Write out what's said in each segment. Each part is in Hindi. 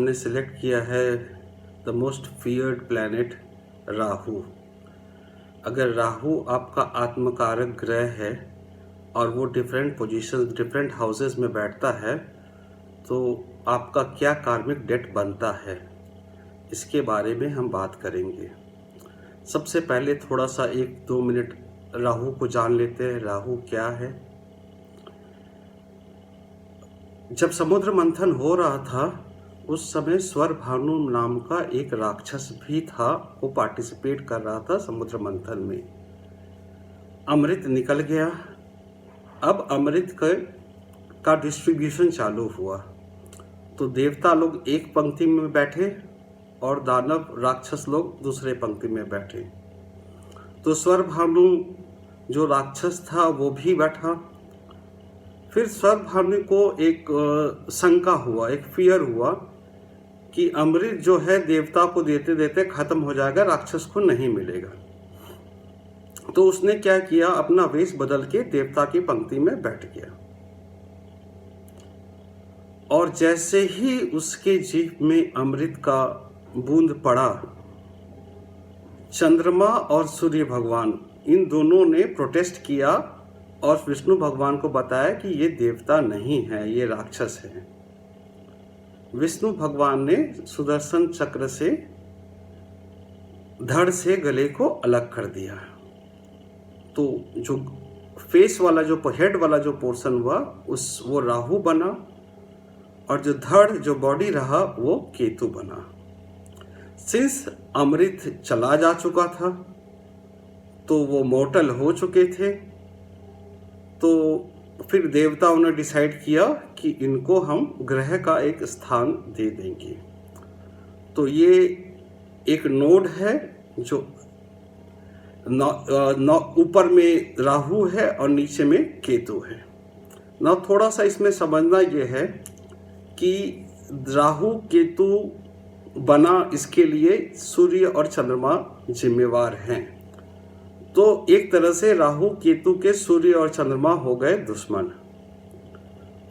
हमने सिलेक्ट किया है the most feared planet Rahu. अगर राहु आपका आत्मकारक ग्रह है और वो डिफरेंट पोजीशंस, डिफरेंट हाउसेस में बैठता है, तो आपका क्या कार्मिक डेट बनता है, इसके बारे में हम बात करेंगे। सबसे पहले थोड़ा सा 1-2 मिनट राहु को जान लेते हैं। राहु क्या है? जब समुद्र मंथन हो रहा था उस समय स्वरभानु नाम का एक राक्षस भी था, वो पार्टिसिपेट कर रहा था समुद्र मंथन में। अमृत निकल गया। अब अमृत का डिस्ट्रीब्यूशन चालू हुआ, तो देवता लोग एक पंक्ति में बैठे और दानव राक्षस लोग दूसरे पंक्ति में बैठे। तो स्वरभानु जो राक्षस था वो भी बैठा। फिर स्वरभानु को एक शंका हुआ, एक फियर हुआ कि अमृत जो है देवता को देते देते खत्म हो जाएगा, राक्षस को नहीं मिलेगा। तो उसने क्या किया, अपना वेश बदल के देवता की पंक्ति में बैठ गया। और जैसे ही उसके जीभ में अमृत का बूंद पड़ा, चंद्रमा और सूर्य भगवान इन दोनों ने प्रोटेस्ट किया और विष्णु भगवान को बताया कि ये देवता नहीं है, ये राक्षस है। विष्णु भगवान ने सुदर्शन चक्र से धड़ से गले को अलग कर दिया। तो जो फेस वाला, जो हेड वाला जो पोर्शन हुआ वो राहु बना, और जो धड़, जो बॉडी रहा, वो केतु बना। सिंस अमृत चला जा चुका था तो वो मोर्टल हो चुके थे, तो फिर देवताओं ने डिसाइड किया कि इनको हम ग्रह का एक स्थान दे देंगे। तो ये एक नोड है जो ऊपर में राहु है और नीचे में केतु है ना। थोड़ा सा इसमें समझना ये है कि राहु केतु बना, इसके लिए सूर्य और चंद्रमा जिम्मेवार हैं। तो एक तरह से राहु केतु के सूर्य और चंद्रमा हो गए दुश्मन।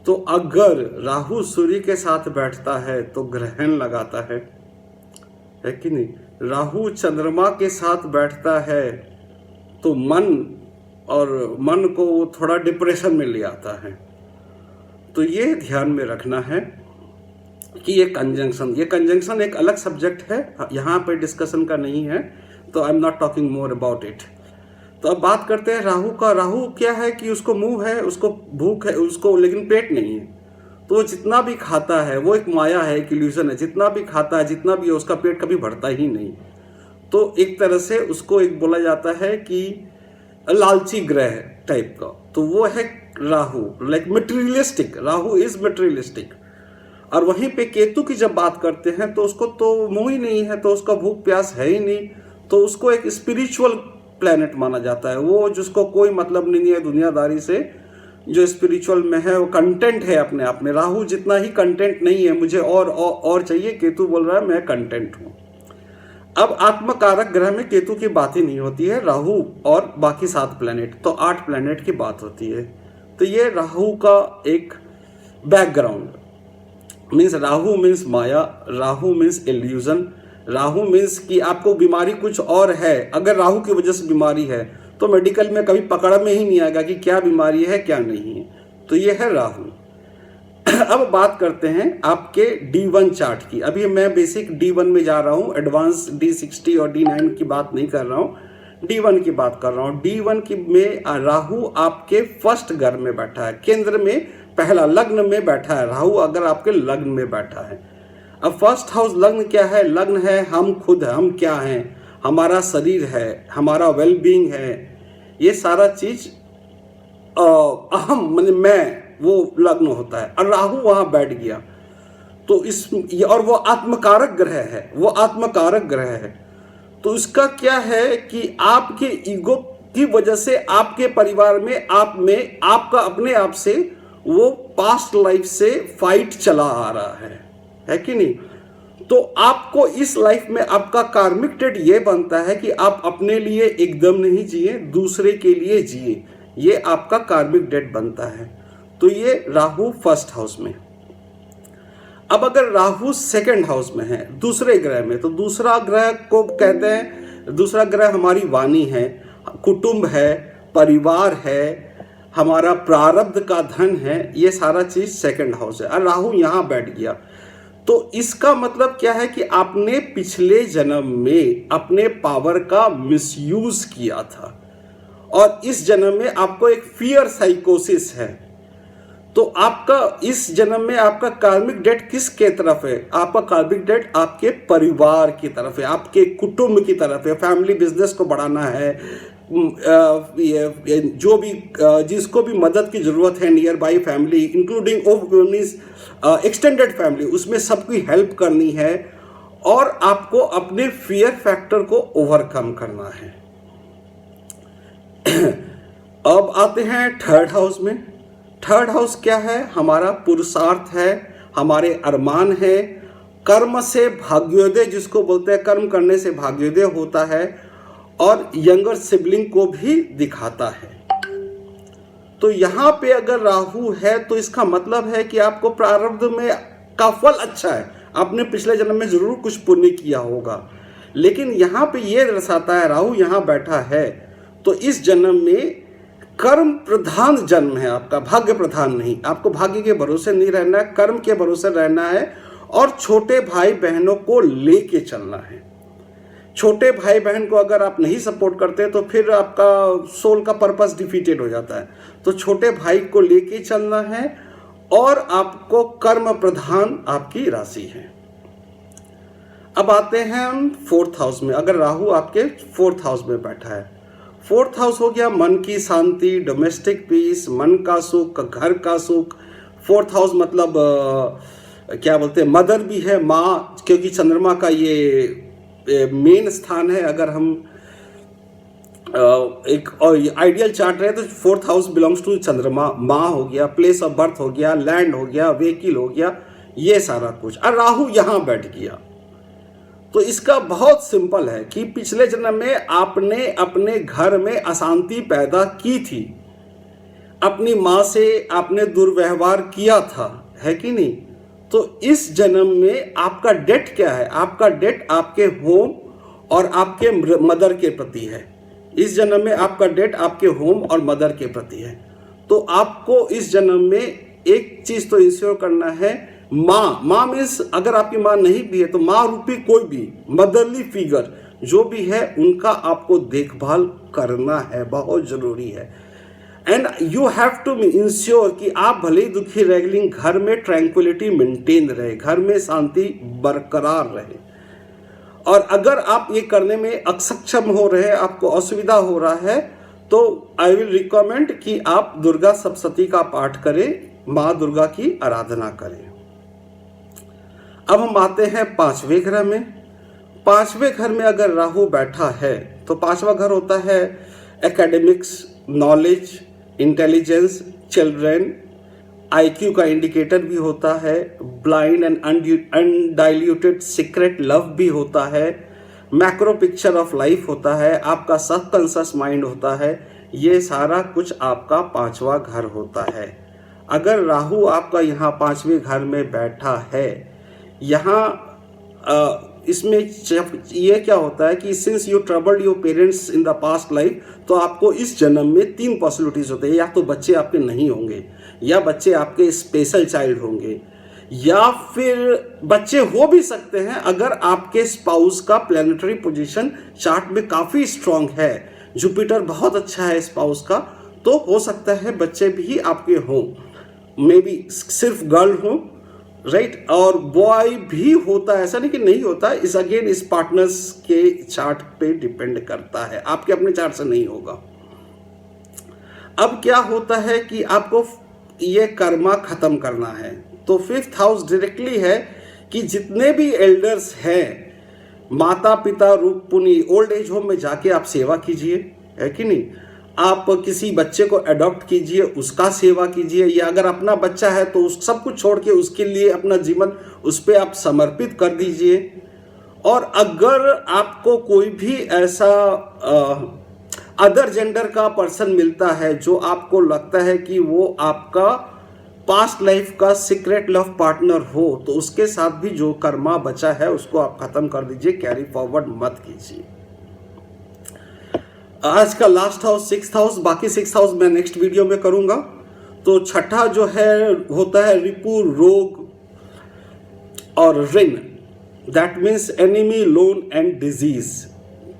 तो अगर राहु सूर्य के साथ बैठता है तो ग्रहण लगाता है कि नहीं? राहु चंद्रमा के साथ बैठता है तो मन को वो थोड़ा डिप्रेशन में ले आता है। तो ये ध्यान में रखना है कि ये कंजंक्शन एक अलग सब्जेक्ट है, यहाँ पे डिस्कशन का नहीं है, तो I am not talking more about it. तो अब बात करते हैं राहु का। राहु क्या है कि उसको मुंह है, उसको भूख है, उसको लेकिन पेट नहीं है। तो वो जितना भी खाता है वो एक माया है, एक इल्यूजन है। जितना भी खाता है, जितना भी है, उसका पेट कभी भरता ही नहीं। तो एक तरह से उसको एक बोला जाता है कि लालची ग्रह टाइप का। तो वो है Rahu, like materialistic. Rahu is materialistic. और वहीं पे केतु की जब बात करते हैं तो उसको तो मुंह ही नहीं है, तो उसका भूख प्यास है ही नहीं, तो उसको एक स्पिरिचुअल प्लैनेट माना जाता है। वो जिसको कोई मतलब नहीं है दुनियादारी से, जो स्पिरिचुअल में है, वो कंटेंट है अपने आप में। राहु जितना ही कंटेंट नहीं है, मुझे और चाहिए, केतु बोल रहा है मैं कंटेंट हूं। अब आत्मकारक ग्रह में केतु की बात ही नहीं होती है, राहु और बाकी 7 प्लैनेट, तो 8 प्लैनेट की बात होती है। तो ये राहु का एक background means, Rahu means maya, Rahu means illusion, Rahu means कि आपको बीमारी कुछ और है। अगर राहु की वजह से बीमारी है तो मेडिकल में कभी पकड़ में ही नहीं आएगा कि क्या बीमारी है क्या नहीं है। तो ये है राहु। अब बात करते हैं आपके D1 चार्ट की। अभी मैं बेसिक D1 में जा रहा हूँ, एडवांस D60 और D9 की बात नहीं कर रहा हूँ, D1 की बात कर रहा हूँ। D1 की में राहु आपके फर्स्ट घर में बैठा है, केंद्र में, पहला लग्न में बैठा है। राहु अगर आपके लग्न में बैठा है, अब फर्स्ट हाउस लग्न क्या है? लग्न है हम खुद, हम क्या हैं, हमारा शरीर है, हमारा वेल बीइंग है, ये सारा चीज अहम मतलब मैं, वो लग्न होता है। और राहु वहां बैठ गया तो और वो आत्मकारक ग्रह है, वो आत्मकारक ग्रह है। तो इसका क्या है कि आपके ईगो की वजह से आपके परिवार में आपका अपने आप से वो पास्ट लाइफ से फाइट चला आ रहा है कि नहीं? तो आपको इस लाइफ में आपका कार्मिक डेट ये बनता है कि आप अपने लिए एकदम नहीं जिए, दूसरे के लिए जिए। ये आपका कार्मिक डेट बनता है। तो ये राहु फर्स्ट हाउस में। अब अगर राहु सेकंड हाउस में है दूसरे ग्रह में, तो दूसरा ग्रह को कहते हैं, दूसरा ग्रह हमारी वाणी है, कुटुंब है, परिवार है, हमारा प्रारब्ध का धन है, ये सारा चीज सेकंड हाउस है। और राहु यहां बैठ गया तो इसका मतलब क्या है कि आपने पिछले जन्म में अपने पावर का मिसयूज किया था और इस जन्म में आपको एक फियर साइकोसिस है। तो आपका इस जन्म में आपका कार्मिक डेट किसके तरफ है? आपका कार्मिक डेट आपके परिवार की तरफ है, आपके कुटुंब की तरफ है। फैमिली बिजनेस को बढ़ाना है, जो भी जिसको भी मदद की जरूरत है, near by family including extended family, उसमें सबकी हेल्प करनी है और आपको अपने फियर फैक्टर को ओवरकम करना है। अब आते हैं थर्ड हाउस में। थर्ड हाउस क्या है? हमारा पुरुषार्थ है, हमारे अरमान है, कर्म से भाग्योदय जिसको बोलते हैं, कर्म करने से भाग्योदय होता है और यंगर सिबलिंग को भी दिखाता है। तो यहां पे अगर राहु है तो इसका मतलब है कि आपको प्रारब्ध में का फल अच्छा है, आपने पिछले जन्म में जरूर कुछ पुण्य किया होगा, लेकिन यहां पे ये दर्शाता है, राहु यहां बैठा है तो इस जन्म में कर्म प्रधान जन्म है आपका, भाग्य प्रधान नहीं। आपको भाग्य के भरोसे नहीं रहना है, कर्म के भरोसे रहना है और छोटे भाई बहनों को लेके चलना है। छोटे भाई बहन को अगर आप नहीं सपोर्ट करते तो फिर आपका सोल का पर्पस डिफीटेड हो जाता है। तो छोटे भाई को लेके चलना है और आपको कर्म प्रधान आपकी राशि है। अब आते हैं हम फोर्थ हाउस में। अगर राहु आपके फोर्थ हाउस में बैठा है, फोर्थ हाउस हो गया मन की शांति, डोमेस्टिक पीस, मन का सुख, घर का सुख। फोर्थ हाउस मतलब क्या बोलते हैं, मदर भी है, माँ, क्योंकि चंद्रमा का ये मेन स्थान है। अगर हम एक आइडियल चार्ट रहे तो फोर्थ हाउस बिलोंग्स टू चंद्रमा, माँ हो गया, प्लेस ऑफ बर्थ हो गया, लैंड हो गया, व्हीकल हो गया, ये सारा कुछ। और राहु यहां बैठ गया तो इसका बहुत सिंपल है कि पिछले जन्म में आपने अपने घर में अशांति पैदा की थी, अपनी माँ से आपने दुर्व्यवहार किया था, है कि नहीं? तो इस जन्म में आपका डेट क्या है? आपका डेट आपके होम और आपके मदर के प्रति है। इस जन्म में आपका डेट आपके होम और मदर के प्रति है। तो आपको इस जन्म में एक चीज तो इंश्योर करना है, माँ मीन्स अगर आपकी माँ नहीं भी है तो माँ रूपी कोई भी मदरली फिगर जो भी है उनका आपको देखभाल करना है, बहुत जरूरी है। And you have to ensure कि आप भले ही दुखी रहे लेकिन घर में ट्रैंक्विलिटी मेंटेन रहे, घर में शांति बरकरार रहे। और अगर आप ये करने में अक्षम हो रहे, आपको असुविधा हो रहा है, तो आई विल रिकमेंड कि आप दुर्गा सप्तशती का पाठ करें, माँ दुर्गा की आराधना करें। अब हम आते हैं पांचवें घर में। पांचवें घर में अगर राहु बैठा है तो पांचवा घर होता है academics, knowledge, intelligence, children, IQ का इंडिकेटर भी होता है, blind and undiluted secret love भी होता है, मैक्रो पिक्चर ऑफ लाइफ होता है, आपका सबकॉन्शियस माइंड होता है। ये सारा कुछ आपका पांचवा घर होता है। अगर राहु आपका यहाँ पांचवें घर में बैठा है, यहाँ इसमें ये क्या होता है कि since you troubled your parents in the past life, तो आपको इस जन्म में तीन पॉसिबिलिटीज होते हैं। या तो बच्चे आपके नहीं होंगे, या बच्चे आपके स्पेशल चाइल्ड होंगे, या फिर बच्चे हो भी सकते हैं अगर आपके स्पाउस का प्लैनेटरी पोजीशन चार्ट में काफी स्ट्रांग है, जुपिटर बहुत अच्छा है स्पाउस का, तो हो सकता है बच्चे भी आपके हों, मे बी सिर्फ गर्ल हो, राइट। और बॉय भी होता है, ऐसा नहीं कि नहीं होता, इस अगेन इस पार्टनर्स के चार्ट पे डिपेंड करता है, आपके अपने चार्ट से नहीं होगा। अब क्या होता है कि आपको ये कर्मा खत्म करना है, तो फिफ्थ हाउस डायरेक्टली है कि जितने भी एल्डर्स हैं, माता पिता रूप पुनी, ओल्ड एज होम में जाके आप सेवा कीजिए, है कि नहीं? आप किसी बच्चे को अडॉप्ट कीजिए, उसका सेवा कीजिए, या अगर अपना बच्चा है तो उस सब कुछ छोड़ के उसके लिए अपना जीवन उस पर आप समर्पित कर दीजिए। और अगर आपको कोई भी ऐसा अदर जेंडर का पर्सन मिलता है जो आपको लगता है कि वो आपका पास्ट लाइफ का सीक्रेट लव पार्टनर हो तो उसके साथ भी जो कर्मा बचा है उसको आप खत्म कर दीजिए, कैरी फॉरवर्ड मत कीजिए। आज का लास्ट हाउस 6th हाउस, बाकी 6 हाउस मैं नेक्स्ट वीडियो में करूंगा। तो छठा जो है होता है रिपु, रोग और ऋण, that means enemy, loan and disease.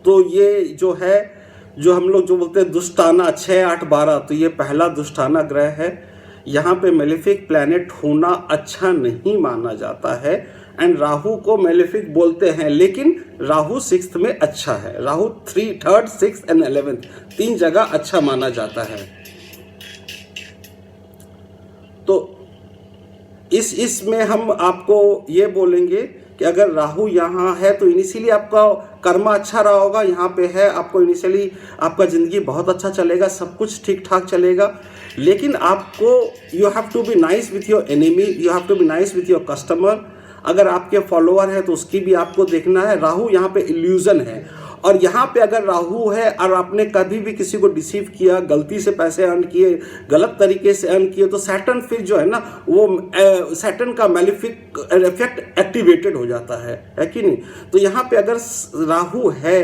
तो ये जो है, जो हम लोग जो बोलते हैं दुष्टाना 6, 8, 12, तो ये पहला दुष्टाना ग्रह है। यहाँ पे मेलेफिक प्लैनेट होना अच्छा नहीं माना जाता है, एंड राहु को मेलेफिक बोलते हैं, लेकिन राहु 6th में अच्छा है। Rahu 3rd, 6th and 11th 3 जगह अच्छा माना जाता है। तो इसमें हम आपको ये बोलेंगे कि अगर राहु यहाँ है तो इनिशियली आपका कर्मा अच्छा रहा होगा, यहाँ पे है, आपको इनिशियली आपका ज़िंदगी बहुत अच्छा चलेगा, सब कुछ ठीक ठाक चलेगा। लेकिन आपको you have to be nice with your enemy, you have to be nice with your customer. अगर आपके फॉलोअर है तो उसकी भी आपको देखना है। राहु यहाँ पे इल्यूजन है, और यहाँ पे अगर राहु है और आपने कभी भी किसी को डिसीव किया, गलती से पैसे अर्न किए, गलत तरीके से अर्न किए, तो सैटर्न फिर जो है ना, वो सैटर्न का मैलिफिक इफेक्ट एक्टिवेटेड हो जाता है कि नहीं। तो यहाँ पे अगर राहु है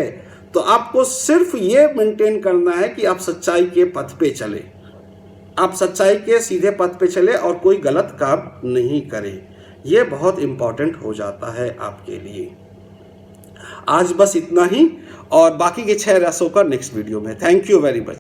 तो आपको सिर्फ ये मेंटेन करना है कि आप सच्चाई के पथ पे चले, आप सच्चाई के सीधे पथ पे चले और कोई गलत काम नहीं करे। ये बहुत इंपॉर्टेंट हो जाता है आपके लिए। आज बस इतना ही, और बाकी के 6 राशियों का नेक्स्ट वीडियो में। Thank you very much.